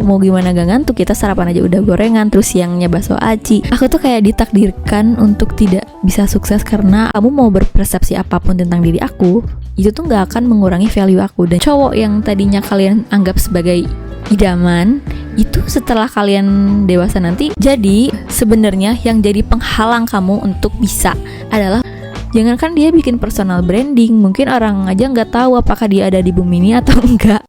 mau gimana gak ngantuk, kita sarapan aja udah gorengan, terus siangnya bakso aci. Aku tuh kayak ditakdirkan untuk tidak bisa sukses karena kamu mau berpersepsi apapun tentang diri aku, itu tuh gak akan mengurangi value aku. Dan cowok yang tadinya kalian anggap sebagai idaman, itu setelah kalian dewasa nanti, jadi sebenarnya yang jadi penghalang kamu untuk bisa adalah, jangankan dia bikin personal branding, mungkin orang aja nggak tahu apakah dia ada di bumi ini atau enggak.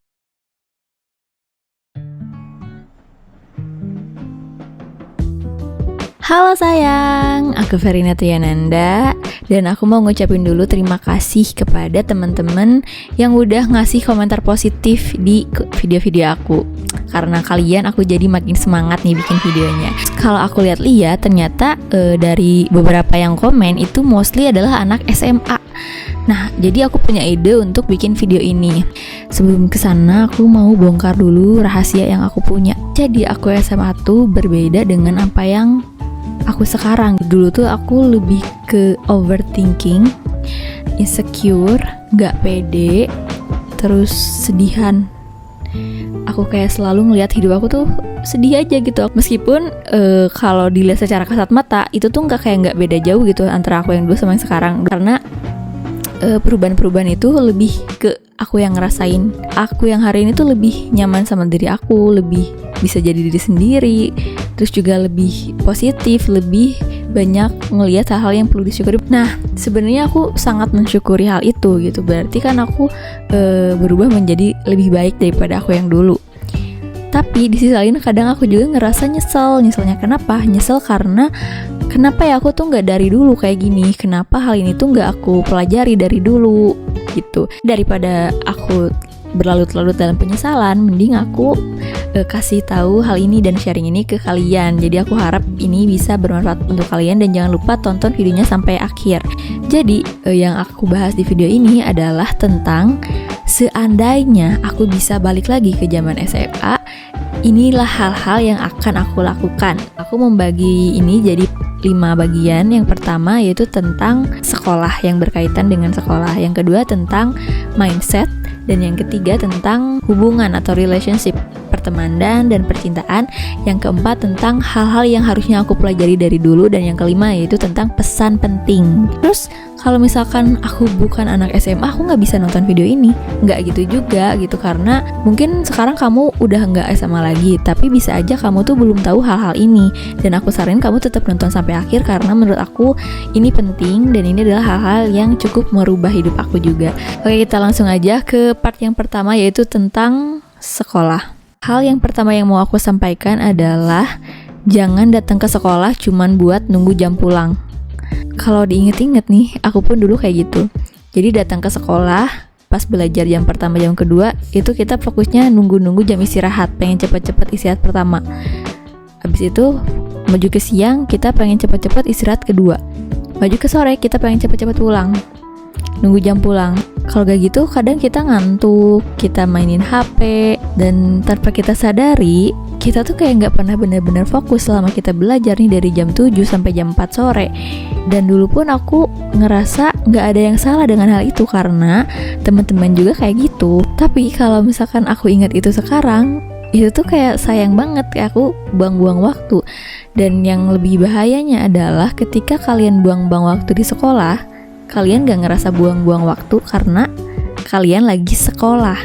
Halo sayang, aku Verina Triananda, dan aku mau ngucapin dulu terima kasih kepada teman-teman yang udah ngasih komentar positif di video-video aku. Karena kalian, aku jadi makin semangat nih bikin videonya. Kalau aku lihat-lihat, ternyata dari beberapa yang komen itu mostly adalah anak SMA. Nah, jadi aku punya ide untuk bikin video ini. Sebelum kesana, aku mau bongkar dulu rahasia yang aku punya. Jadi aku SMA tuh berbeda dengan apa yang aku sekarang. Dulu tuh aku lebih ke overthinking, insecure, gak pede, terus sedihan. Aku kayak selalu ngelihat hidup aku tuh sedih aja gitu. Meskipun kalau dilihat secara kasat mata itu tuh nggak beda jauh gitu antara aku yang dulu sama yang sekarang. Karena perubahan-perubahan itu lebih ke aku yang ngerasain. Aku yang hari ini tuh lebih nyaman sama diri aku, lebih bisa jadi diri sendiri, terus juga lebih positif, lebih banyak ngelihat hal-hal yang perlu disyukuri. Nah, sebenarnya aku sangat mensyukuri hal itu gitu. Berarti kan aku berubah menjadi lebih baik daripada aku yang dulu. Tapi di sisi lain kadang aku juga ngerasa nyesel. Nyeselnya kenapa? Nyesel karena kenapa ya aku tuh nggak dari dulu kayak gini? Kenapa hal ini tuh nggak aku pelajari dari dulu gitu? Daripada aku berlarut-larut dalam penyesalan, mending aku kasih tahu hal ini dan sharing ini ke kalian. Jadi aku harap ini bisa bermanfaat untuk kalian, dan jangan lupa tonton videonya sampai akhir. Jadi yang aku bahas di video ini adalah tentang seandainya aku bisa balik lagi ke zaman SMA, inilah hal-hal yang akan aku lakukan. Aku membagi ini jadi 5 bagian. Yang pertama yaitu tentang sekolah, yang berkaitan dengan sekolah. Yang kedua tentang mindset. Dan yang ketiga tentang hubungan atau relationship, pertemanan dan percintaan. Yang keempat tentang hal-hal yang harusnya aku pelajari dari dulu. Dan yang kelima yaitu tentang pesan penting. Terus kalau misalkan aku bukan anak SMA, aku nggak bisa nonton video ini. Nggak gitu juga gitu, karena mungkin sekarang kamu udah nggak SMA lagi, tapi bisa aja kamu tuh belum tahu hal-hal ini. Dan aku saranin kamu tetap nonton sampai akhir, karena menurut aku ini penting dan ini adalah hal-hal yang cukup merubah hidup aku juga. Oke, kita langsung aja ke part yang pertama, yaitu tentang sekolah. Hal yang pertama yang mau aku sampaikan adalah jangan datang ke sekolah cuman buat nunggu jam pulang. Kalau diinget-inget nih, aku pun dulu kayak gitu. Jadi datang ke sekolah, pas belajar jam pertama, jam kedua, itu kita fokusnya nunggu-nunggu jam istirahat, pengen cepet-cepet istirahat pertama. Habis itu, maju ke siang, kita pengen cepet-cepet istirahat kedua. Maju ke sore, kita pengen cepet-cepet pulang. Nunggu jam pulang. Kalau gak gitu, kadang kita ngantuk, kita mainin HP, dan tanpa kita sadari, kita tuh kayak gak pernah benar-benar fokus selama kita belajar nih dari jam 7 sampai jam 4 sore. Dan dulu pun aku ngerasa gak ada yang salah dengan hal itu, karena teman-teman juga kayak gitu. Tapi kalau misalkan aku ingat itu sekarang, itu tuh kayak sayang banget, kayak aku buang-buang waktu. Dan yang lebih bahayanya adalah ketika kalian buang-buang waktu di sekolah, kalian gak ngerasa buang-buang waktu karena kalian lagi sekolah.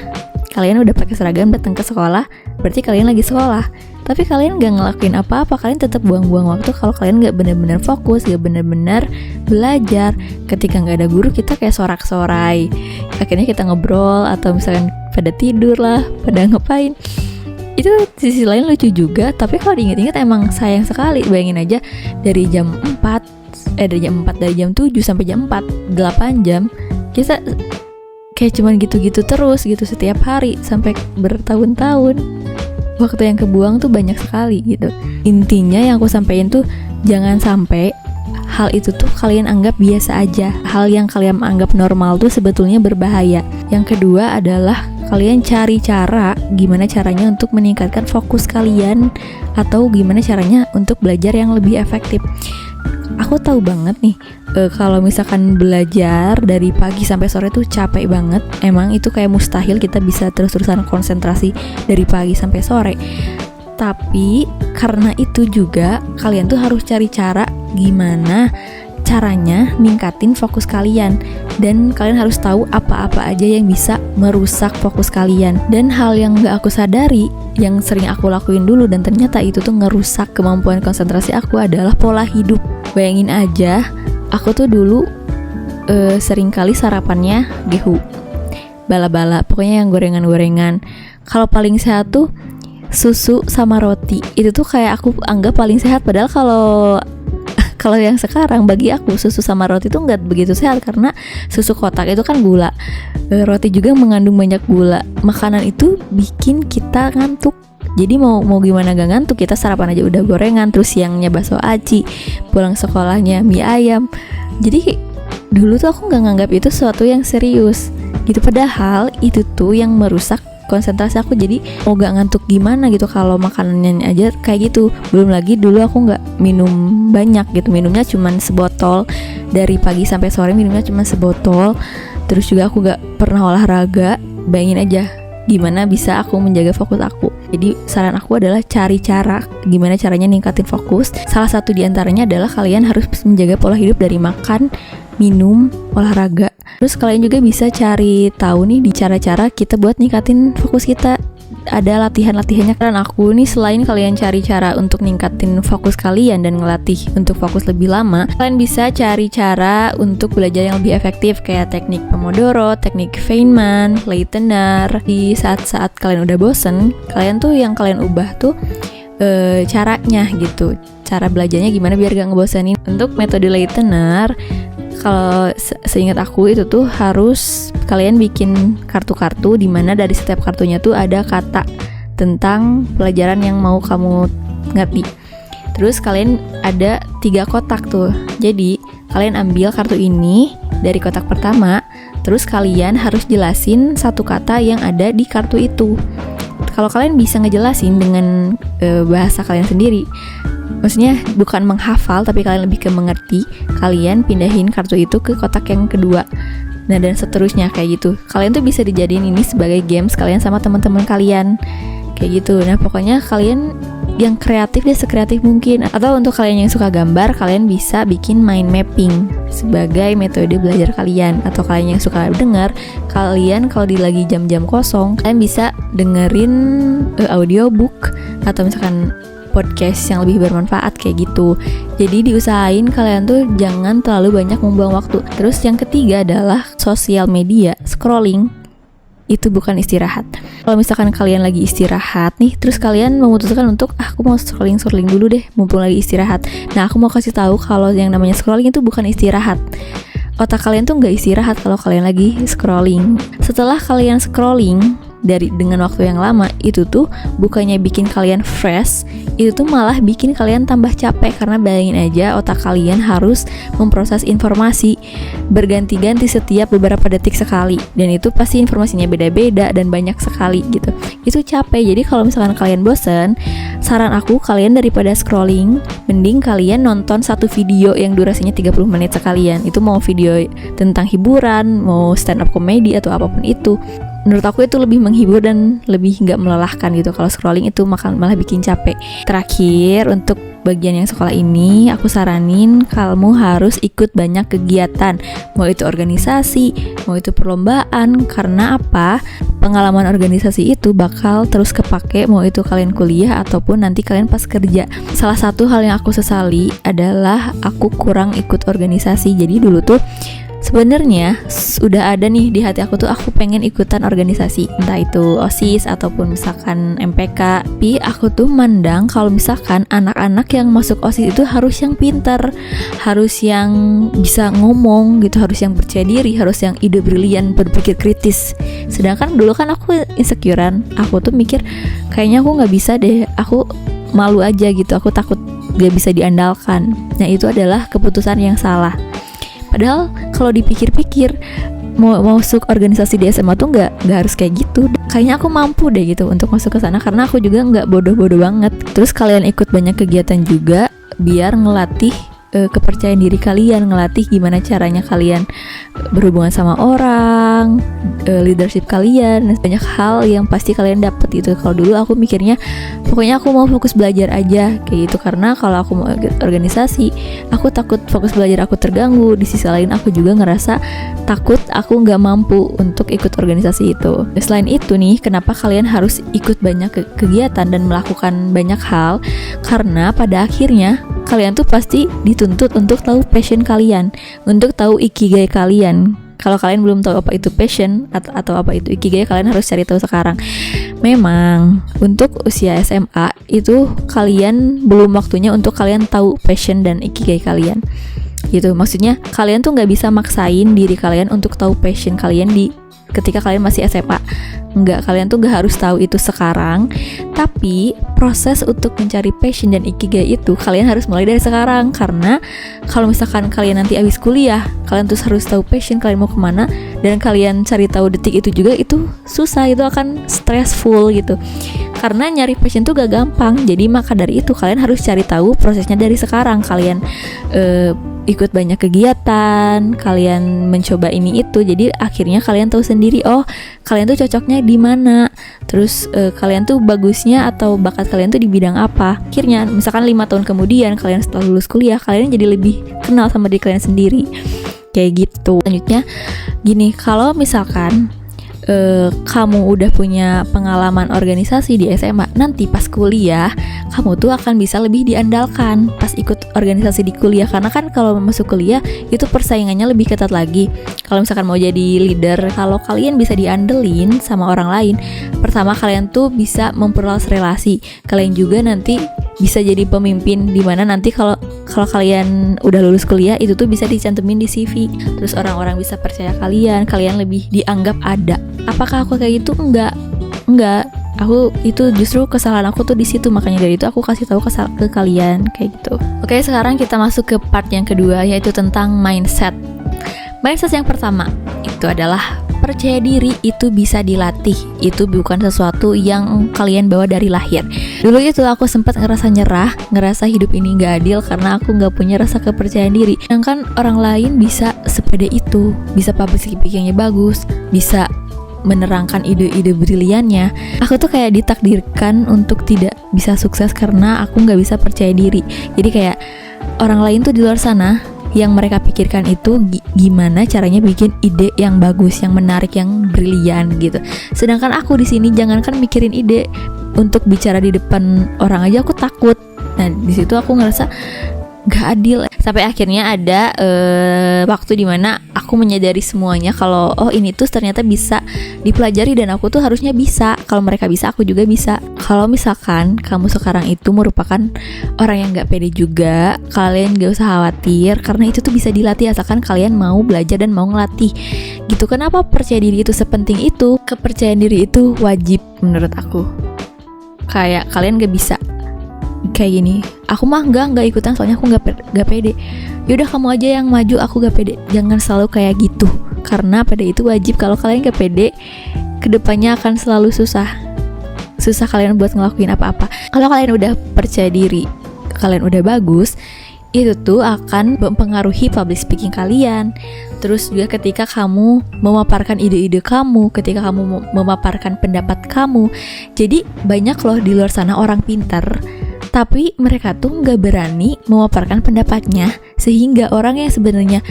Kalian udah pakai seragam datang ke sekolah, berarti kalian lagi sekolah. Tapi kalian gak ngelakuin apa-apa, kalian tetap buang-buang waktu kalau kalian gak benar-benar fokus, gak benar-benar belajar. Ketika gak ada guru, kita kayak sorak-sorai. Akhirnya kita ngobrol, atau misalkan pada tidur lah, pada ngapain. Itu sisi lain lucu juga, tapi kalau diingat-ingat emang sayang sekali. Bayangin aja dari jam 7 sampai jam 4, 8 jam, kita kayak cuman gitu-gitu terus gitu setiap hari sampai bertahun-tahun. Waktu yang kebuang tuh banyak sekali gitu. Intinya yang aku sampaikan tuh, jangan sampai hal itu tuh kalian anggap biasa aja. Hal yang kalian anggap normal tuh sebetulnya berbahaya. Yang kedua adalah kalian cari cara gimana caranya untuk meningkatkan fokus kalian, atau gimana caranya untuk belajar yang lebih efektif. Aku tahu banget nih, kalau misalkan belajar dari pagi sampai sore tuh capek banget. Emang itu kayak mustahil kita bisa terus-terusan konsentrasi dari pagi sampai sore. Tapi karena itu juga kalian tuh harus cari cara gimana caranya ningkatin fokus kalian, dan kalian harus tahu apa-apa aja yang bisa merusak fokus kalian. Dan hal yang gak aku sadari, yang sering aku lakuin dulu dan ternyata itu tuh ngerusak kemampuan konsentrasi aku, adalah pola hidup. Bayangin aja, aku tuh dulu sering kali sarapannya gehu, bala-bala, pokoknya yang gorengan-gorengan. Kalau paling sehat tuh susu sama roti. Itu tuh kayak aku anggap paling sehat, padahal kalau yang sekarang bagi aku susu sama roti itu nggak begitu sehat, karena susu kotak itu kan gula, roti juga mengandung banyak gula. Makanan itu bikin kita ngantuk. Jadi mau gimana gak ngantuk, kita sarapan aja udah gorengan, terus siangnya bakso aci, pulang sekolahnya mie ayam. Jadi dulu tuh aku nggak nganggap itu sesuatu yang serius gitu, padahal itu tuh yang merusak konsentrasi aku. Jadi mau gak ngantuk gimana gitu kalau makanannya aja kayak gitu. Belum lagi dulu aku gak minum banyak gitu, minumnya cuman sebotol, dari pagi sampai sore minumnya cuman sebotol. Terus juga aku gak pernah olahraga. Bayangin aja gimana bisa aku menjaga fokus aku. Jadi saran aku adalah cari cara gimana caranya ningkatin fokus. Salah satu diantaranya adalah kalian harus menjaga pola hidup dari makan, minum, olahraga. Terus kalian juga bisa cari tahu nih di cara-cara kita buat ningkatin fokus kita. Ada latihan-latihannya. Dan aku nih, selain kalian cari cara untuk ningkatin fokus kalian dan ngelatih untuk fokus lebih lama, kalian bisa cari cara untuk belajar yang lebih efektif, kayak teknik Pomodoro, teknik Feynman, Leitner. Di saat-saat kalian udah bosen, kalian tuh yang kalian ubah tuh caranya gitu. Cara belajarnya gimana biar gak ngebosenin. Untuk metode Leitner, kalau seingat aku itu tuh harus kalian bikin kartu-kartu di mana dari setiap kartunya tuh ada kata tentang pelajaran yang mau kamu ngerti. Terus kalian ada 3 kotak tuh. Jadi kalian ambil kartu ini dari kotak pertama, terus kalian harus jelasin satu kata yang ada di kartu itu. Kalau kalian bisa ngejelasin dengan bahasa kalian sendiri, maksudnya bukan menghafal tapi kalian lebih ke mengerti, kalian pindahin kartu itu ke kotak yang kedua. Nah, dan seterusnya kayak gitu. Kalian tuh bisa dijadiin ini sebagai games kalian sama teman-teman kalian. Kayak gitu. Nah, pokoknya kalian yang kreatif deh, sekreatif mungkin. Atau untuk kalian yang suka gambar, kalian bisa bikin mind mapping sebagai metode belajar kalian. Atau kalian yang suka dengar, kalian kalau di lagi jam-jam kosong, kalian bisa dengerin audiobook atau misalkan podcast yang lebih bermanfaat kayak gitu. Jadi diusahain kalian tuh jangan terlalu banyak membuang waktu. Terus yang ketiga adalah sosial media, scrolling itu bukan istirahat. Kalau misalkan kalian lagi istirahat nih, terus kalian memutuskan untuk aku mau scrolling dulu deh mumpung lagi istirahat. Nah, aku mau kasih tahu kalau yang namanya scrolling itu bukan istirahat. Otak kalian tuh nggak istirahat kalau kalian lagi scrolling. Setelah kalian scrolling dengan waktu yang lama, itu tuh bukannya bikin kalian fresh, itu tuh malah bikin kalian tambah capek. Karena bayangin aja, otak kalian harus memproses informasi berganti-ganti setiap beberapa detik sekali, dan itu pasti informasinya beda-beda dan banyak sekali gitu. Itu capek. Jadi kalau misalkan kalian bosen, saran aku, kalian daripada scrolling, mending kalian nonton satu video yang durasinya 30 menit sekalian. Itu mau video tentang hiburan, mau stand up comedy atau apapun itu. Menurut aku itu lebih menghibur dan lebih nggak melelahkan gitu. Kalau scrolling itu malah bikin capek. Terakhir, untuk bagian yang sekolah ini, aku saranin kamu harus ikut banyak kegiatan. Mau itu organisasi, mau itu perlombaan. Karena apa? Pengalaman organisasi itu bakal terus kepake, mau itu kalian kuliah ataupun nanti kalian pas kerja. Salah satu hal yang aku sesali adalah aku kurang ikut organisasi. Jadi dulu tuh sebenarnya udah ada nih di hati aku tuh, aku pengen ikutan organisasi, entah itu OSIS ataupun misalkan MPK. Tapi aku tuh mandang kalau misalkan anak-anak yang masuk OSIS itu harus yang pintar, harus yang bisa ngomong gitu, harus yang percaya diri, harus yang ide brilian, berpikir kritis. Sedangkan dulu kan aku insecurean, aku tuh mikir kayaknya aku nggak bisa deh, aku malu aja gitu, aku takut gak bisa diandalkan. Nah, itu adalah keputusan yang salah. Padahal kalau dipikir-pikir, mau masuk organisasi di SMA tuh nggak harus kayak gitu. Kayaknya aku mampu deh gitu untuk masuk ke sana, karena aku juga nggak bodoh-bodoh banget. Terus kalian ikut banyak kegiatan juga biar ngelatih kepercayaan diri kalian, ngelatih gimana caranya kalian berhubungan sama orang, leadership kalian, dan banyak hal yang pasti kalian dapat gitu. Kalau dulu aku mikirnya pokoknya aku mau fokus belajar aja kayak gitu, karena kalau aku mau organisasi aku takut fokus belajar aku terganggu. Di sisi lain aku juga ngerasa takut aku nggak mampu untuk ikut organisasi itu. Selain itu nih, kenapa kalian harus ikut banyak kegiatan dan melakukan banyak hal? Karena pada akhirnya kalian tuh pasti dituntut untuk tahu passion kalian, untuk tahu ikigai kalian. Kalau kalian belum tahu apa itu passion atau apa itu ikigai, kalian harus cari tahu sekarang. Memang untuk usia SMA itu kalian belum waktunya untuk kalian tahu passion dan ikigai kalian. Gitu, maksudnya kalian tuh nggak bisa maksain diri kalian untuk tahu passion kalian ketika kalian masih SMA. Enggak, kalian tuh gak harus tahu itu sekarang. Tapi proses untuk mencari passion dan ikigai itu kalian harus mulai dari sekarang. Karena kalau misalkan kalian nanti abis kuliah, kalian tuh harus tahu passion kalian mau kemana, dan kalian cari tahu detik itu juga, itu susah, itu akan stressful gitu. Karena nyari passion tuh gak gampang. Jadi maka dari itu kalian harus cari tahu prosesnya dari sekarang. Kalian ikut banyak kegiatan, kalian mencoba ini itu, jadi akhirnya kalian tahu sendiri, oh kalian tuh cocoknya di mana, terus kalian tuh bagusnya atau bakat kalian tuh di bidang apa. Akhirnya misalkan 5 tahun kemudian kalian setelah lulus kuliah, kalian jadi lebih kenal sama diri kalian sendiri kayak gitu. Selanjutnya gini, kalau misalkan kamu udah punya pengalaman organisasi di SMA, nanti pas kuliah kamu tuh akan bisa lebih diandalkan pas ikut organisasi di kuliah. Karena kan kalau masuk kuliah itu persaingannya lebih ketat lagi. Kalau misalkan mau jadi leader, kalau kalian bisa diandelin sama orang lain, pertama kalian tuh bisa memperluas relasi. Kalian juga nanti bisa jadi pemimpin, dimana nanti kalau kalian udah lulus kuliah itu tuh bisa dicantumin di CV. Terus orang-orang bisa percaya kalian lebih dianggap ada. Apakah aku kayak gitu? Enggak. Aku itu justru kesalahan aku tuh di situ, makanya dari itu aku kasih tahu ke kalian kayak gitu. Oke, sekarang kita masuk ke part yang kedua, yaitu tentang mindset. Mindset yang pertama itu adalah percaya diri itu bisa dilatih. Itu bukan sesuatu yang kalian bawa dari lahir. Dulu itu aku sempat ngerasa nyerah, ngerasa hidup ini gak adil karena aku gak punya rasa kepercayaan diri. Sedangkan orang lain bisa sepede itu, bisa public speakingnya bagus, bisa menerangkan ide-ide briliannya. Aku tuh kayak ditakdirkan untuk tidak bisa sukses karena aku gak bisa percaya diri. Jadi kayak orang lain tuh di luar sana, yang mereka pikirkan itu gimana caranya bikin ide yang bagus, yang menarik, yang brilian gitu. Sedangkan aku di sini jangankan mikirin ide, untuk bicara di depan orang aja aku takut. Nah di situ aku ngerasa gak adil. Sampai akhirnya ada waktu dimana aku menyadari semuanya kalau oh ini tuh ternyata bisa dipelajari dan aku tuh harusnya bisa. Kalau mereka bisa, aku juga bisa. Kalau misalkan kamu sekarang itu merupakan orang yang gak pede juga, kalian gak usah khawatir karena itu tuh bisa dilatih asalkan kalian mau belajar dan mau ngelatih gitu. Kenapa percaya diri itu sepenting itu? Kepercayaan diri itu wajib menurut aku. Kayak kalian gak bisa kayak gini, aku mah nggak ikutan soalnya aku nggak pede. Yaudah kamu aja yang maju, aku gak pede. Jangan selalu kayak gitu, karena pede itu wajib. Kalau kalian gak pede, kedepannya akan selalu susah kalian buat ngelakuin apa-apa. Kalau kalian udah percaya diri, kalian udah bagus, itu tuh akan mempengaruhi public speaking kalian. Terus juga ketika kamu memaparkan ide-ide kamu, ketika kamu memaparkan pendapat kamu. Jadi banyak loh di luar sana orang pintar, tapi mereka tuh gak berani memaparkan pendapatnya, sehingga orang yang sebenarnya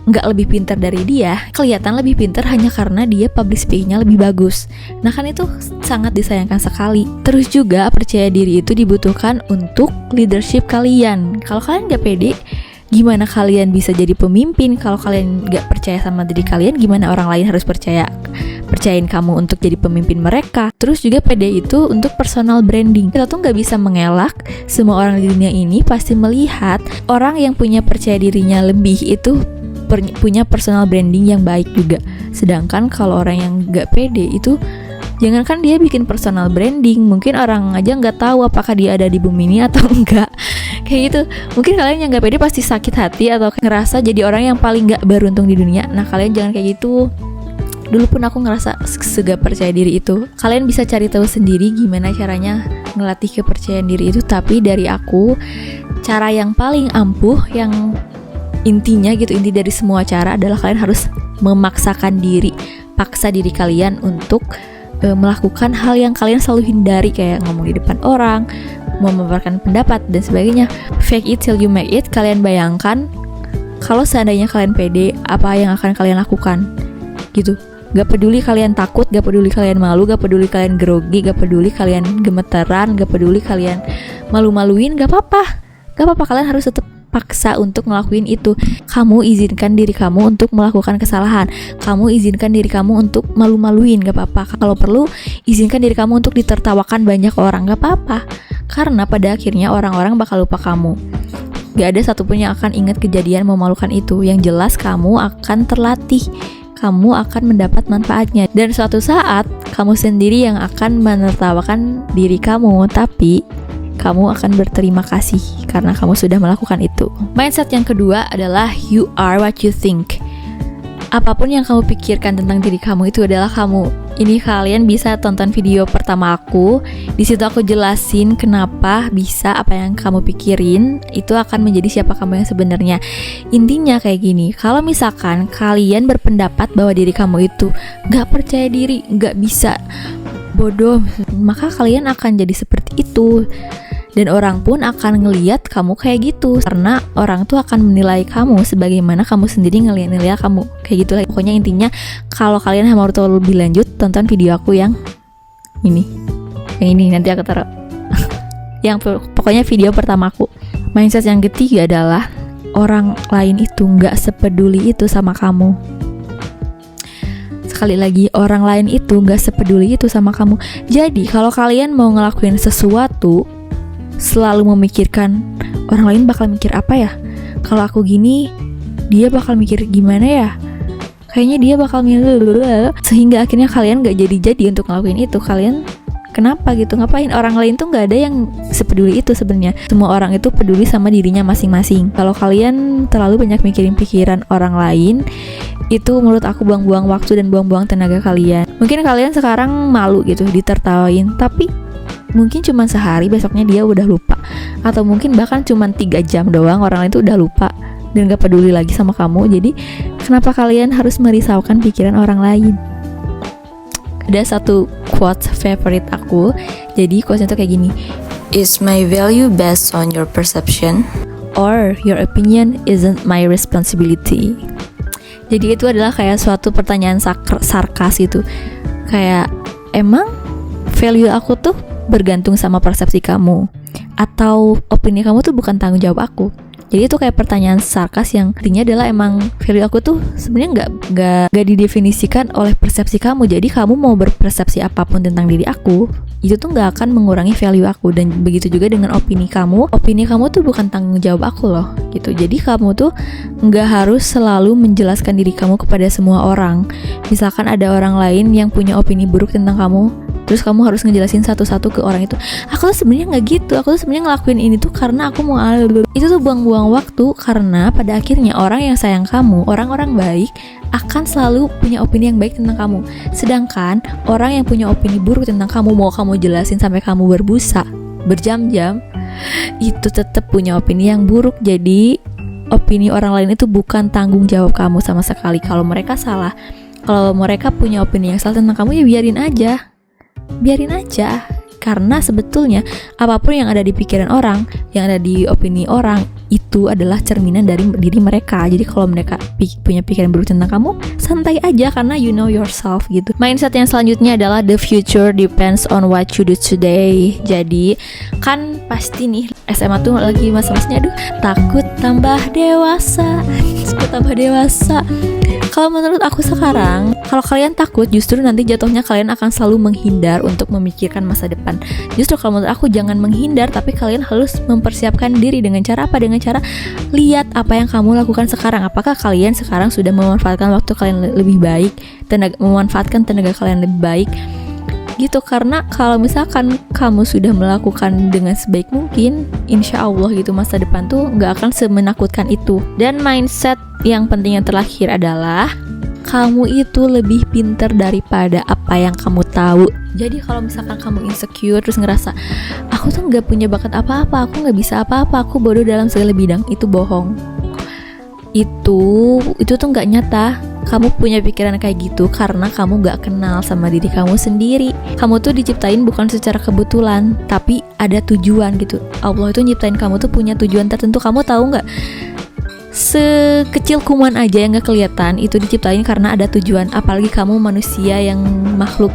gak lebih pintar dari dia kelihatan lebih pintar hanya karena dia public speakingnya lebih bagus. Nah kan itu sangat disayangkan sekali. Terus juga percaya diri itu dibutuhkan untuk leadership kalian. Kalau kalian gak pede, gimana kalian bisa jadi pemimpin? Kalau kalian gak percaya sama diri kalian, gimana orang lain harus percayain kamu untuk jadi pemimpin mereka? Terus juga pede itu untuk personal branding. Kita tuh gak bisa mengelak, semua orang di dunia ini pasti melihat orang yang punya percaya dirinya lebih itu punya personal branding yang baik juga. Sedangkan kalau orang yang gak pede itu, jangankan dia bikin personal branding, mungkin orang aja gak tahu apakah dia ada di bumi ini atau enggak. Kayak gitu. Mungkin kalian yang gak pede pasti sakit hati atau ngerasa jadi orang yang paling gak beruntung di dunia. Nah kalian jangan kayak gitu. Dulu pun aku ngerasa segak percaya diri itu. Kalian bisa cari tahu sendiri gimana caranya ngelatih kepercayaan diri itu. Tapi dari aku, cara yang paling ampuh, yang intinya gitu, inti dari semua cara adalah kalian harus memaksakan diri, paksa diri kalian untuk melakukan hal yang kalian selalu hindari, kayak ngomong di depan orang, memaparkan pendapat dan sebagainya. Fake it till you make it. Kalian bayangkan kalau seandainya kalian pede, apa yang akan kalian lakukan gitu. Gak peduli kalian takut, gak peduli kalian malu, gak peduli kalian grogi, gak peduli kalian gemeteran, gak peduli kalian malu-maluin, gak apa-apa. Gak apa-apa, kalian harus tetap paksa untuk ngelakuin itu. Kamu izinkan diri kamu untuk melakukan kesalahan. Kamu izinkan diri kamu untuk malu-maluin, gak apa-apa. Kalau perlu, izinkan diri kamu untuk ditertawakan banyak orang, gak apa-apa. Karena pada akhirnya orang-orang bakal lupa kamu. Gak ada satupun yang akan ingat kejadian memalukan itu. Yang jelas kamu akan terlatih, kamu akan mendapat manfaatnya. Dan suatu saat, kamu sendiri yang akan menertawakan diri kamu, tapi kamu akan berterima kasih karena kamu sudah melakukan itu. Mindset yang kedua adalah you are what you think. Apapun yang kamu pikirkan tentang diri kamu itu adalah kamu. Ini kalian bisa tonton video pertama aku. Di situ aku jelasin kenapa bisa apa yang kamu pikirin itu akan menjadi siapa kamu yang sebenarnya. Intinya kayak gini, kalau misalkan kalian berpendapat bahwa diri kamu itu gak percaya diri, gak bisa, bodoh, maka kalian akan jadi seperti itu. Dan orang pun akan ngelihat kamu kayak gitu, karena orang tuh akan menilai kamu sebagaimana kamu sendiri ngeliat kamu kayak gitu lah. Pokoknya intinya kalau kalian mau tahu lebih lanjut, tonton video aku yang ini nanti aku taruh yang pokoknya video pertama aku. Mindset yang ketiga adalah orang lain itu gak sepeduli itu sama kamu. Sekali lagi, orang lain itu gak sepeduli itu sama kamu. Jadi kalau kalian mau ngelakuin sesuatu, selalu memikirkan orang lain bakal mikir apa ya, kalau aku gini dia bakal mikir gimana ya, kayaknya dia bakal sehingga akhirnya kalian gak jadi untuk ngelakuin itu. Kalian kenapa gitu, ngapain? Orang lain tuh gak ada yang sepeduli itu sebenarnya. Semua orang itu peduli sama dirinya masing-masing. Kalau kalian terlalu banyak mikirin pikiran orang lain, itu menurut aku buang-buang waktu dan buang-buang tenaga kalian. Mungkin kalian sekarang malu gitu ditertawain, tapi mungkin cuma sehari, besoknya dia udah lupa. Atau mungkin bahkan cuma 3 jam doang, orang lain tuh udah lupa dan gak peduli lagi sama kamu. Jadi kenapa kalian harus merisaukan pikiran orang lain? Ada satu quote favorite aku. Jadi quote-nya tuh kayak gini, is my value based on your perception? Or your opinion isn't my responsibility? Jadi itu adalah kayak suatu pertanyaan sarkas itu. Kayak, emang value aku tuh bergantung sama persepsi kamu, atau opini kamu tuh bukan tanggung jawab aku? Jadi itu kayak pertanyaan sarkas yang artinya adalah emang value aku tuh sebenarnya nggak didefinisikan oleh persepsi kamu. Jadi kamu mau berpersepsi apapun tentang diri aku, itu tuh nggak akan mengurangi value aku. Dan begitu juga dengan opini kamu tuh bukan tanggung jawab aku loh gitu. Jadi kamu tuh nggak harus selalu menjelaskan diri kamu kepada semua orang. Misalkan ada orang lain yang punya opini buruk tentang kamu, terus kamu harus ngejelasin satu-satu ke orang itu, aku tuh sebenarnya nggak gitu, aku tuh sebenarnya ngelakuin ini tuh karena aku mau itu tuh buang-buang waktu. Karena pada akhirnya orang yang sayang kamu, orang-orang baik akan selalu punya opini yang baik tentang kamu. Sedangkan orang yang punya opini buruk tentang kamu, mau kamu jelasin sampai kamu berbusa berjam-jam, itu tetap punya opini yang buruk. Jadi opini orang lain itu bukan tanggung jawab kamu sama sekali. Kalau mereka salah, kalau mereka punya opini yang salah tentang kamu, ya biarin aja. Karena sebetulnya apapun yang ada di pikiran orang, yang ada di opini orang, itu adalah cerminan dari diri mereka. Jadi kalau mereka punya pikiran buruk tentang kamu, santai aja karena you know yourself gitu. Mindset yang selanjutnya adalah the future depends on what you do today. Jadi kan pasti nih SMA tuh lagi masa-masanya takut tambah dewasa. Kalau menurut aku sekarang, kalau kalian takut, justru nanti jatuhnya kalian akan selalu menghindar untuk memikirkan masa depan. Justru kalau menurut aku jangan menghindar, tapi kalian harus mempersiapkan diri. Dengan cara apa? Dengan cara lihat apa yang kamu lakukan sekarang. Apakah kalian sekarang sudah memanfaatkan waktu kalian lebih baik, memanfaatkan tenaga kalian lebih baik gitu. Karena kalau misalkan kamu sudah melakukan dengan sebaik mungkin, insya Allah gitu masa depan tuh gak akan semenakutkan itu. Dan mindset yang penting yang terakhir adalah kamu itu lebih pintar daripada apa yang kamu tahu. Jadi kalau misalkan kamu insecure terus ngerasa aku tuh nggak punya bakat apa-apa, aku nggak bisa apa-apa, aku bodoh dalam segala bidang, itu bohong. Itu tuh nggak nyata. Kamu punya pikiran kayak gitu karena kamu gak kenal sama diri kamu sendiri. Kamu tuh diciptain bukan secara kebetulan, tapi ada tujuan gitu. Allah itu nyiptain kamu tuh punya tujuan tertentu. Kamu tahu gak? Sekecil kuman aja yang gak kelihatan itu diciptain karena ada tujuan. Apalagi kamu manusia yang makhluk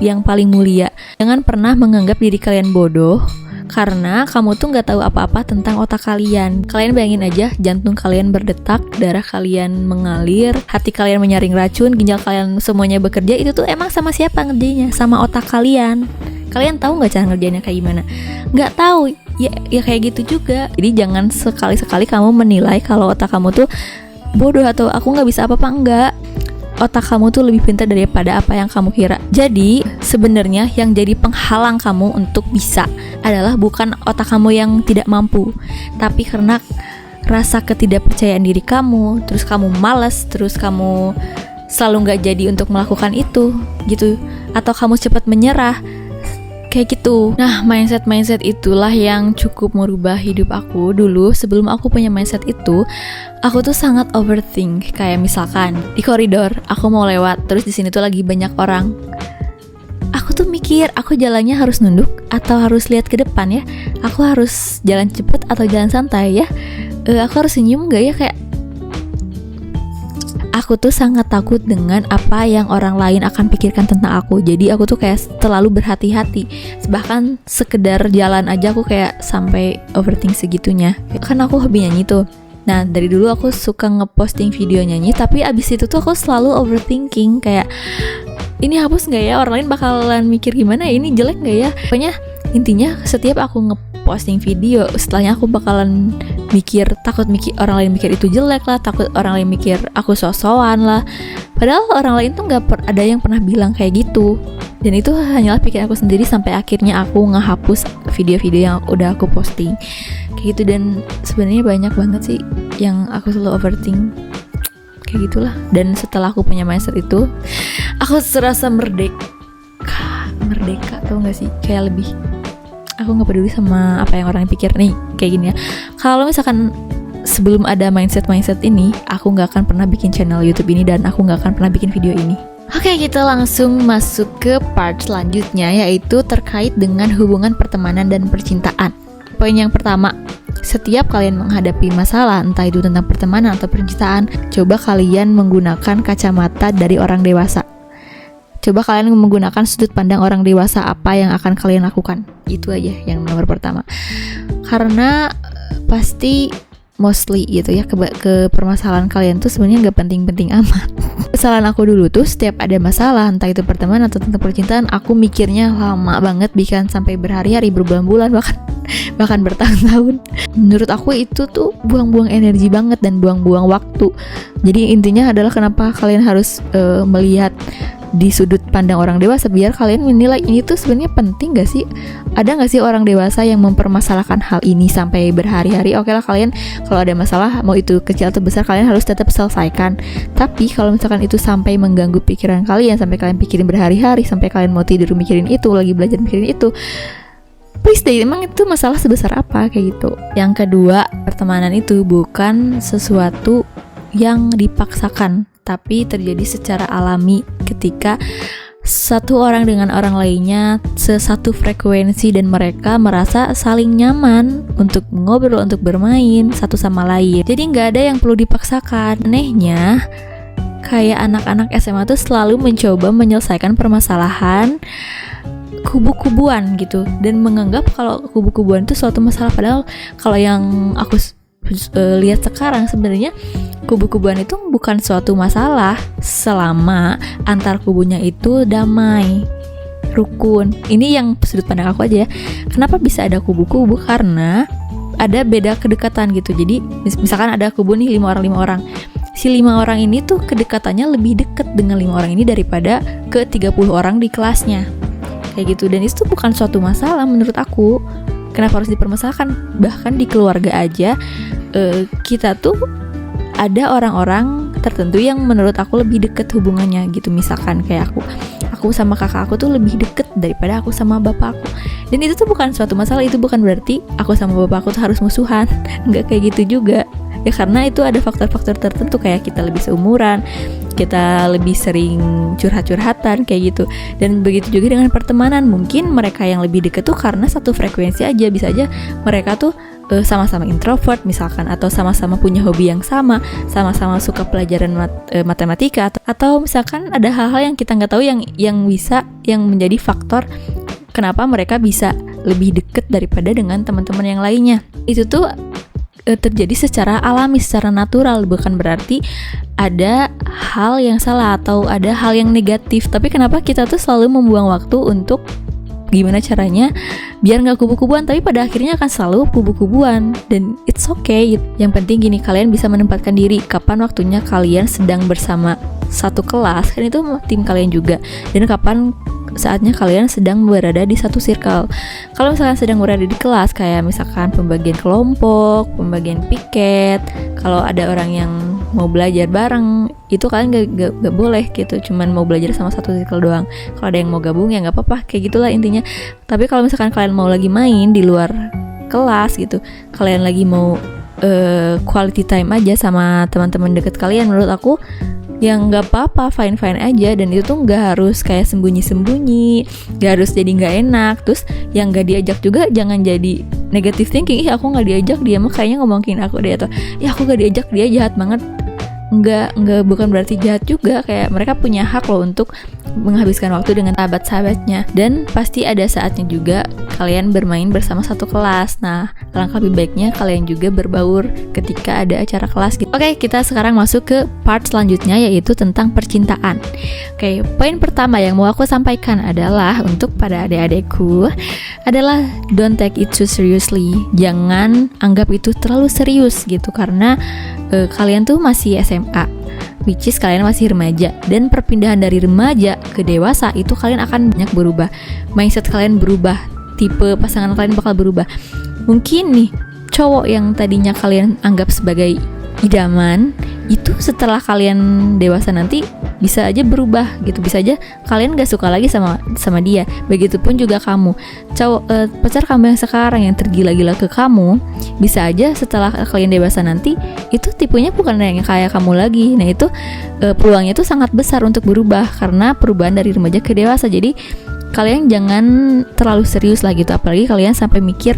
yang paling mulia. Jangan pernah menganggap diri kalian bodoh karena kamu tuh gak tahu apa-apa tentang otak kalian. Kalian bayangin aja, jantung kalian berdetak, darah kalian mengalir, hati kalian menyaring racun, ginjal kalian semuanya bekerja. Itu tuh emang sama siapa ngerjainnya? Sama otak kalian. Kalian tahu gak cara ngerjainnya kayak gimana? Gak tahu. Ya kayak gitu juga. Jadi jangan sekali-sekali kamu menilai kalau otak kamu tuh bodoh atau aku gak bisa apa-apa. Enggak. Otak kamu tuh lebih pintar daripada apa yang kamu kira. Jadi sebenarnya yang jadi penghalang kamu untuk bisa adalah bukan otak kamu yang tidak mampu, tapi karena rasa ketidakpercayaan diri kamu, terus kamu malas, terus kamu selalu gak jadi untuk melakukan itu gitu, atau kamu cepat menyerah kayak gitu. Nah, mindset itulah yang cukup merubah hidup aku. Dulu sebelum aku punya mindset itu, aku tuh sangat overthink. Kayak misalkan di koridor aku mau lewat, terus di sini tuh lagi banyak orang. Aku tuh mikir, aku jalannya harus nunduk atau harus lihat ke depan ya? Aku harus jalan cepet atau jalan santai ya? Aku harus senyum gak ya? Kayak aku tuh sangat takut dengan apa yang orang lain akan pikirkan tentang aku. Jadi aku tuh kayak terlalu berhati-hati. Bahkan sekedar jalan aja aku kayak sampai overthink segitunya. Kan aku hobi nyanyi tuh. Nah, dari dulu aku suka ngeposting video nyanyi, tapi abis itu tuh aku selalu overthinking. Kayak, ini hapus gak ya? Orang lain bakalan mikir gimana? Ini jelek gak ya? Pokoknya intinya setiap aku ngeposting video, setelahnya aku bakalan takut orang lain mikir itu jelek lah, takut orang lain mikir aku so-soan lah. Padahal orang lain tuh gak ada yang pernah bilang kayak gitu. Dan itu hanyalah pikiran aku sendiri sampai akhirnya aku ngehapus video-video yang udah aku posting kayak gitu. Dan sebenarnya banyak banget sih yang aku selalu overthink kayak gitulah. Dan setelah aku punya mindset itu, aku serasa merdeka tau gak sih, kayak lebih aku gak peduli sama apa yang orang pikir nih, kayak gini ya. Kalau misalkan sebelum ada mindset ini, aku gak akan pernah bikin channel YouTube ini dan aku gak akan pernah bikin video ini. Oke, kita langsung masuk ke part selanjutnya, yaitu terkait dengan hubungan pertemanan dan percintaan. Poin yang pertama, setiap kalian menghadapi masalah, entah itu tentang pertemanan atau percintaan, coba kalian menggunakan kacamata dari orang dewasa. Coba kalian menggunakan sudut pandang orang dewasa, apa yang akan kalian lakukan. Itu aja yang nomor pertama. Karena pasti mostly gitu ya, ke permasalahan kalian tuh sebenarnya gak penting-penting amat. Kesalahan aku dulu tuh setiap ada masalah, entah itu pertemanan atau tentang percintaan, aku mikirnya lama banget, bahkan sampai berhari-hari, berbulan-bulan, bahkan bertahun-tahun. Menurut aku itu tuh buang-buang energi banget dan buang-buang waktu. Jadi intinya adalah kenapa kalian harus melihat di sudut pandang orang dewasa, biar kalian menilai ini tuh sebenarnya penting gak sih? Ada gak sih orang dewasa yang mempermasalahkan hal ini sampai berhari-hari? Oke lah, kalian kalau ada masalah, mau itu kecil atau besar, kalian harus tetap selesaikan. Tapi kalau misalkan itu sampai mengganggu pikiran kalian, sampai kalian pikirin berhari-hari, sampai kalian mau tidur mikirin itu, lagi belajar mikirin itu, please deh, emang itu masalah sebesar apa kayak gitu. Yang kedua, pertemanan itu bukan sesuatu yang dipaksakan, tapi terjadi secara alami ketika satu orang dengan orang lainnya sesatu frekuensi dan mereka merasa saling nyaman untuk ngobrol, untuk bermain satu sama lain. Jadi nggak ada yang perlu dipaksakan. Anehnya, kayak anak-anak SMA tuh selalu mencoba menyelesaikan permasalahan kubu-kubuan gitu, dan menganggap kalau kubu-kubuan itu suatu masalah. Padahal kalau yang aku lihat sekarang, sebenarnya kubu-kubuan itu bukan suatu masalah selama antar kubunya itu damai, rukun. Ini yang sudut pandang aku aja ya. Kenapa bisa ada kubu-kubu? Karena ada beda kedekatan gitu. Jadi misalkan ada kubu nih 5 orang. Si 5 orang ini tuh kedekatannya lebih dekat dengan 5 orang ini daripada ke 30 orang di kelasnya. Kayak gitu. Dan itu bukan suatu masalah menurut aku. Kenapa harus dipermasalahkan? Bahkan di keluarga aja kita tuh ada orang-orang tertentu yang menurut aku lebih deket hubungannya gitu. Misalkan kayak aku sama kakak aku tuh lebih deket daripada aku sama bapak aku. Dan itu tuh bukan suatu masalah, itu bukan berarti aku sama bapak aku tuh harus musuhan. Nggak kayak gitu juga. Ya karena itu ada faktor-faktor tertentu, kayak kita lebih seumuran, kita lebih sering curhat-curhatan kayak gitu. Dan begitu juga dengan pertemanan, mungkin mereka yang lebih deket tuh karena satu frekuensi aja. Bisa aja mereka tuh sama-sama introvert misalkan, atau sama-sama punya hobi yang sama-sama suka pelajaran matematika, atau misalkan ada hal-hal yang kita nggak tahu yang menjadi faktor kenapa mereka bisa lebih deket daripada dengan teman-teman yang lainnya. Itu tuh terjadi secara alami, secara natural, bukan berarti ada hal yang salah atau ada hal yang negatif. Tapi kenapa kita tuh selalu membuang waktu untuk gimana caranya biar nggak kubu-kubuan, tapi pada akhirnya akan selalu kubu-kubuan. Dan it's okay. Yang penting gini, kalian bisa menempatkan diri kapan waktunya kalian sedang bersama satu kelas, kan itu tim kalian juga, dan kapan saatnya kalian sedang berada di satu circle. Kalau misalkan sedang berada di kelas, kayak misalkan pembagian kelompok, pembagian piket, kalau ada orang yang mau belajar bareng, itu kalian gak boleh gitu, cuman mau belajar sama satu circle doang. Kalau ada yang mau gabung ya gak apa-apa, kayak gitulah intinya. Tapi kalau misalkan kalian mau lagi main di luar kelas gitu, kalian lagi mau quality time aja sama teman-teman deket kalian, menurut aku yang nggak apa-apa, fine aja. Dan itu tuh nggak harus kayak sembunyi-sembunyi, nggak harus jadi nggak enak. Terus yang nggak diajak juga jangan jadi negative thinking, aku nggak diajak, dia mah kayaknya ngomongin aku deh, atau aku nggak diajak, dia jahat banget. Nggak, bukan berarti jahat juga. Kayak mereka punya hak loh untuk menghabiskan waktu dengan sahabat-sahabatnya. Dan pasti ada saatnya juga kalian bermain bersama satu kelas. Nah, alangkah lebih baiknya kalian juga berbaur ketika ada acara kelas gitu. Oke, kita sekarang masuk ke part selanjutnya, yaitu tentang percintaan. Oke, poin pertama yang mau aku sampaikan adalah untuk pada adik-adikku adalah don't take it too seriously. Jangan anggap itu terlalu serius gitu, karena kalian tuh masih SMA, which is kalian masih remaja, dan perpindahan dari remaja ke dewasa itu kalian akan banyak berubah. Mindset kalian berubah, tipe pasangan kalian bakal berubah. Mungkin nih cowok yang tadinya kalian anggap sebagai idaman, itu setelah kalian dewasa nanti bisa aja berubah gitu, bisa aja kalian gak suka lagi sama dia. Begitupun juga kamu, pacar kamu yang sekarang yang tergila-gila ke kamu, bisa aja setelah kalian dewasa nanti itu tipenya bukan yang kayak kamu lagi. Nah itu peluangnya itu sangat besar untuk berubah karena perubahan dari remaja ke dewasa. Jadi kalian jangan terlalu serius lah gitu, apalagi kalian sampai mikir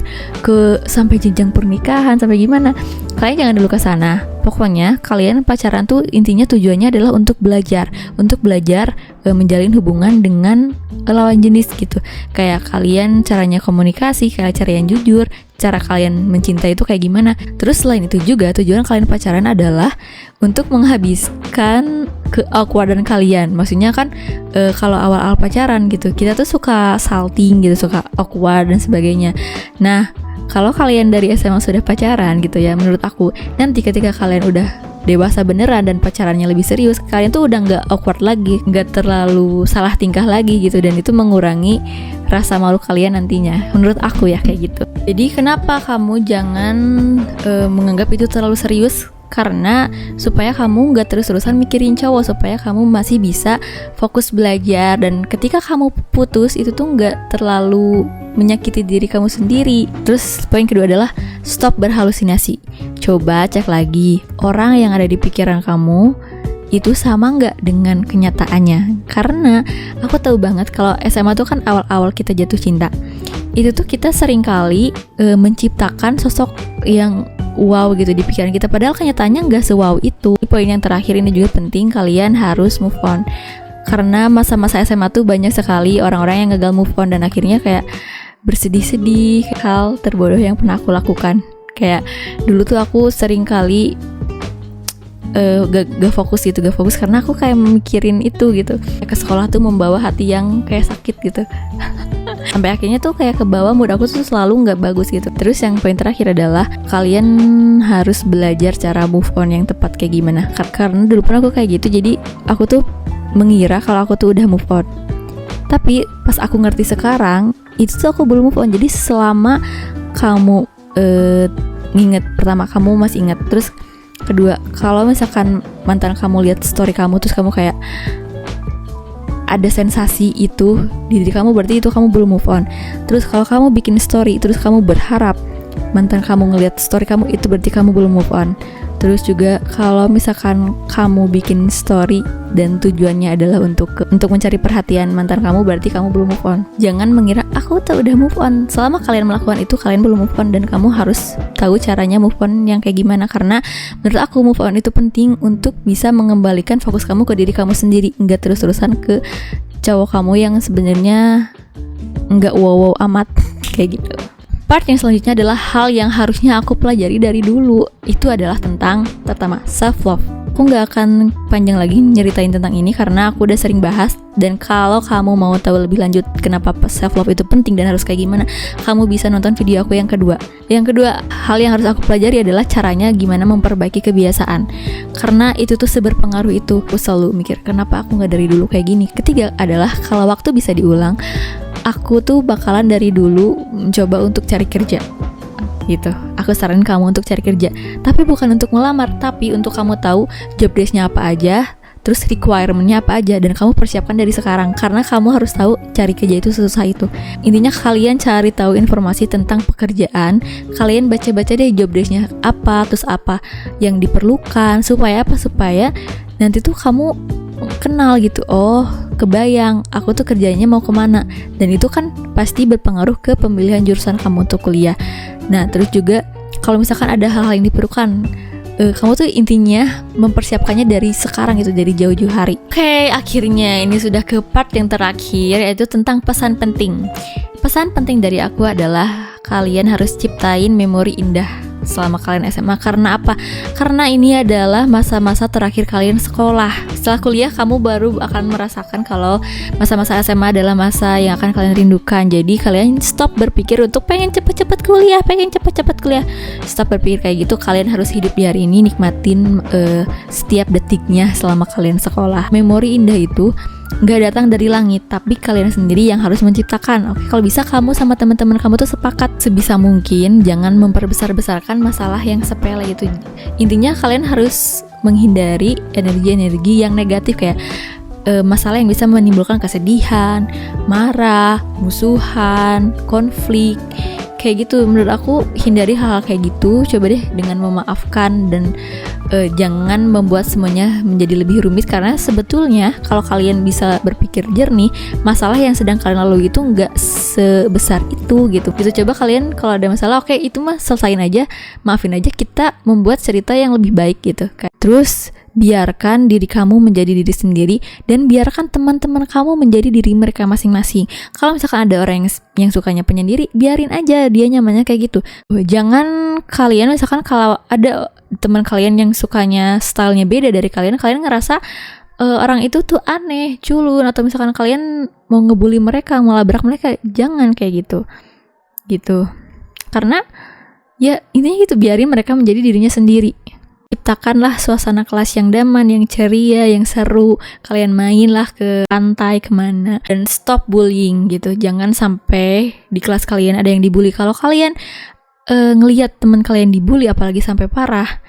sampai jenjang pernikahan, sampai gimana. Kalian jangan dulu ke sana. Pokoknya kalian pacaran tuh intinya tujuannya adalah untuk belajar menjalin hubungan dengan lawan jenis gitu. Kayak kalian caranya komunikasi, kayak cara yang jujur, cara kalian mencintai itu kayak gimana. Terus selain itu juga tujuan kalian pacaran adalah untuk menghabiskan ke-awkwardan kalian. Maksudnya kan kalau awal-awal pacaran gitu, kita tuh suka salting gitu, suka awkward dan sebagainya. Nah, kalau kalian dari SMA sudah pacaran gitu ya, menurut aku nanti ketika kalian udah dewasa beneran dan pacarannya lebih serius, kalian tuh udah nggak awkward lagi, nggak terlalu salah tingkah lagi gitu, dan itu mengurangi rasa malu kalian nantinya. Menurut aku ya kayak gitu. Jadi kenapa kamu jangan menganggap itu terlalu serius? Karena supaya kamu gak terus-terusan mikirin cowok, supaya kamu masih bisa fokus belajar. Dan ketika kamu putus itu tuh gak terlalu menyakiti diri kamu sendiri. Terus poin kedua adalah stop berhalusinasi. Coba cek lagi, orang yang ada di pikiran kamu itu sama gak dengan kenyataannya. Karena aku tahu banget kalau SMA tuh kan awal-awal kita jatuh cinta, itu tuh kita seringkali menciptakan sosok yang wow gitu di pikiran kita, padahal kenyataannya nggak sewow itu. Poin yang terakhir ini juga penting, kalian harus move on. Karena masa-masa SMA tuh banyak sekali orang-orang yang gagal move on dan akhirnya kayak bersedih-sedih. Hal terbodoh yang pernah aku lakukan, kayak dulu tuh aku sering kali gak fokus karena aku kayak mikirin itu gitu. Ke sekolah tuh membawa hati yang kayak sakit gitu. Sampai akhirnya tuh kayak ke bawah, mood aku tuh selalu gak bagus gitu. Terus yang poin terakhir adalah kalian harus belajar cara move on yang tepat kayak gimana. Karena dulu pun aku kayak gitu, jadi aku tuh mengira kalau aku tuh udah move on. Tapi pas aku ngerti sekarang, itu tuh aku belum move on. Jadi selama kamu nginget, pertama kamu masih ingat, terus Kedua, kalau misalkan mantan kamu lihat story kamu terus kamu kayak ada sensasi itu di diri kamu, berarti itu kamu belum move on. Terus kalau kamu bikin story terus kamu berharap mantan kamu ngelihat story kamu, itu berarti kamu belum move on. Terus juga kalau misalkan kamu bikin story dan tujuannya adalah untuk mencari perhatian mantan kamu, berarti kamu belum move on. Jangan mengira aku tuh udah move on. Selama kalian melakukan itu, kalian belum move on, dan kamu harus tahu caranya move on yang kayak gimana. Karena menurut aku move on itu penting untuk bisa mengembalikan fokus kamu ke diri kamu sendiri, nggak terus-terusan ke cowok kamu yang sebenarnya nggak wow amat kayak gitu. Part yang selanjutnya adalah hal yang harusnya aku pelajari dari dulu. Itu adalah tentang pertama, self-love. Aku gak akan panjang lagi nyeritain tentang ini karena aku udah sering bahas. Dan kalau kamu mau tahu lebih lanjut kenapa self-love itu penting dan harus kayak gimana, kamu bisa nonton video aku yang kedua. Yang kedua, hal yang harus aku pelajari adalah caranya gimana memperbaiki kebiasaan. Karena itu tuh seberpengaruh itu. Aku selalu mikir, kenapa aku gak dari dulu kayak gini. Ketiga adalah, kalau waktu bisa diulang, aku tuh bakalan dari dulu mencoba untuk cari kerja gitu. Aku saranin kamu untuk cari kerja, tapi bukan untuk melamar, tapi untuk kamu tahu job desk-nya apa aja, terus requirement-nya apa aja, dan kamu persiapkan dari sekarang. Karena kamu harus tahu cari kerja itu susah itu. Intinya kalian cari tahu informasi tentang pekerjaan, kalian baca-baca deh job desk-nya apa, terus apa yang diperlukan, supaya apa, supaya nanti tuh kamu kenal gitu. Oh, kebayang aku tuh kerjanya mau kemana. Dan itu kan pasti berpengaruh ke pemilihan jurusan kamu untuk kuliah. Nah, terus juga kalau misalkan ada hal-hal yang diperlukan, kamu tuh intinya mempersiapkannya dari sekarang gitu, dari jauh-jauh hari. Oke, akhirnya ini sudah ke part yang terakhir, yaitu tentang pesan penting. Pesan penting dari aku adalah kalian harus ciptain memori indah selama kalian SMA. Karena apa? Karena ini adalah masa-masa terakhir kalian sekolah. Setelah kuliah, kamu baru akan merasakan kalau masa-masa SMA adalah masa yang akan kalian rindukan. Jadi kalian stop berpikir untuk pengen cepet-cepet kuliah, Stop berpikir kayak gitu. Kalian harus hidup di hari ini, nikmatin setiap detiknya selama kalian sekolah. Memori indah itu gak datang dari langit, tapi kalian sendiri yang harus menciptakan. Oke, kalau bisa kamu sama teman-teman kamu tuh sepakat sebisa mungkin jangan memperbesar-besarkan masalah yang sepele itu. Intinya kalian harus menghindari energi-energi yang negatif, kayak masalah yang bisa menimbulkan kesedihan, marah, musuhan, konflik kayak gitu. Menurut aku hindari hal-hal kayak gitu. Coba deh dengan memaafkan dan jangan membuat semuanya menjadi lebih rumit. Karena sebetulnya kalau kalian bisa berpikir jernih, masalah yang sedang kalian lalui itu nggak sebesar itu gitu. Coba kalian kalau ada masalah, oke, itu mah selesain aja, maafin aja, kita membuat cerita yang lebih baik gitu. Terus biarkan diri kamu menjadi diri sendiri, dan biarkan teman-teman kamu menjadi diri mereka masing-masing. Kalau misalkan ada orang yang sukanya penyendiri, biarin aja dia nyamannya kayak gitu. Jangan kalian misalkan kalau ada teman kalian yang sukanya stylenya beda dari kalian ngerasa orang itu tuh aneh, culun, atau misalkan kalian mau ngebully mereka, melabrak mereka, jangan kayak gitu. Karena ya intinya gitu, biarin mereka menjadi dirinya sendiri. Ciptakanlah suasana kelas yang damai, yang ceria, yang seru. Kalian mainlah ke pantai, kemana, dan stop bullying gitu. Jangan sampai di kelas kalian ada yang dibully. Kalau kalian ngelihat teman kalian dibully, apalagi sampai parah,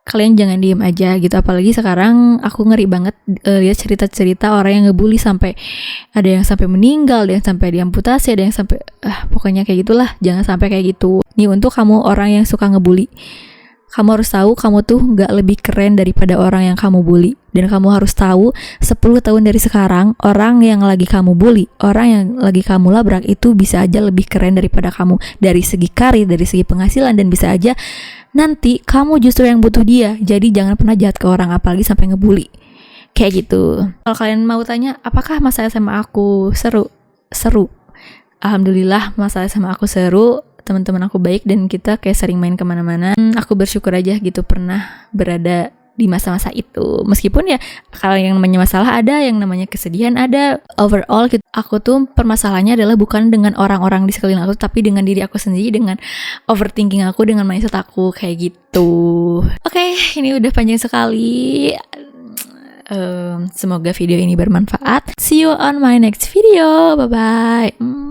kalian jangan diem aja gitu. Apalagi sekarang aku ngeri banget lihat cerita-cerita orang yang ngebully sampai ada yang sampai meninggal, ada yang sampai diamputasi, ada yang sampai pokoknya kayak gitulah. Jangan sampai kayak gitu. Nih untuk kamu orang yang suka ngebully, kamu harus tahu kamu tuh gak lebih keren daripada orang yang kamu bully. Dan kamu harus tahu 10 tahun dari sekarang, orang yang lagi kamu bully, orang yang lagi kamu labrak itu bisa aja lebih keren daripada kamu. Dari segi karir, dari segi penghasilan, dan bisa aja nanti kamu justru yang butuh dia. Jadi jangan pernah jahat ke orang, apalagi sampai ngebully. Kayak gitu. Kalau kalian mau tanya, apakah masa SMA aku seru? Seru. Alhamdulillah masa SMA aku seru. Teman-teman aku baik dan kita kayak sering main kemana-mana. Aku bersyukur aja gitu pernah berada di masa-masa itu. Meskipun ya kalau yang namanya masalah ada, yang namanya kesedihan ada. Overall gitu, aku tuh permasalahannya adalah bukan dengan orang-orang di sekeliling aku, tapi dengan diri aku sendiri, dengan overthinking aku, dengan mindset aku kayak gitu. Oke, ini udah panjang sekali. Semoga video ini bermanfaat. See you on my next video. Bye-bye.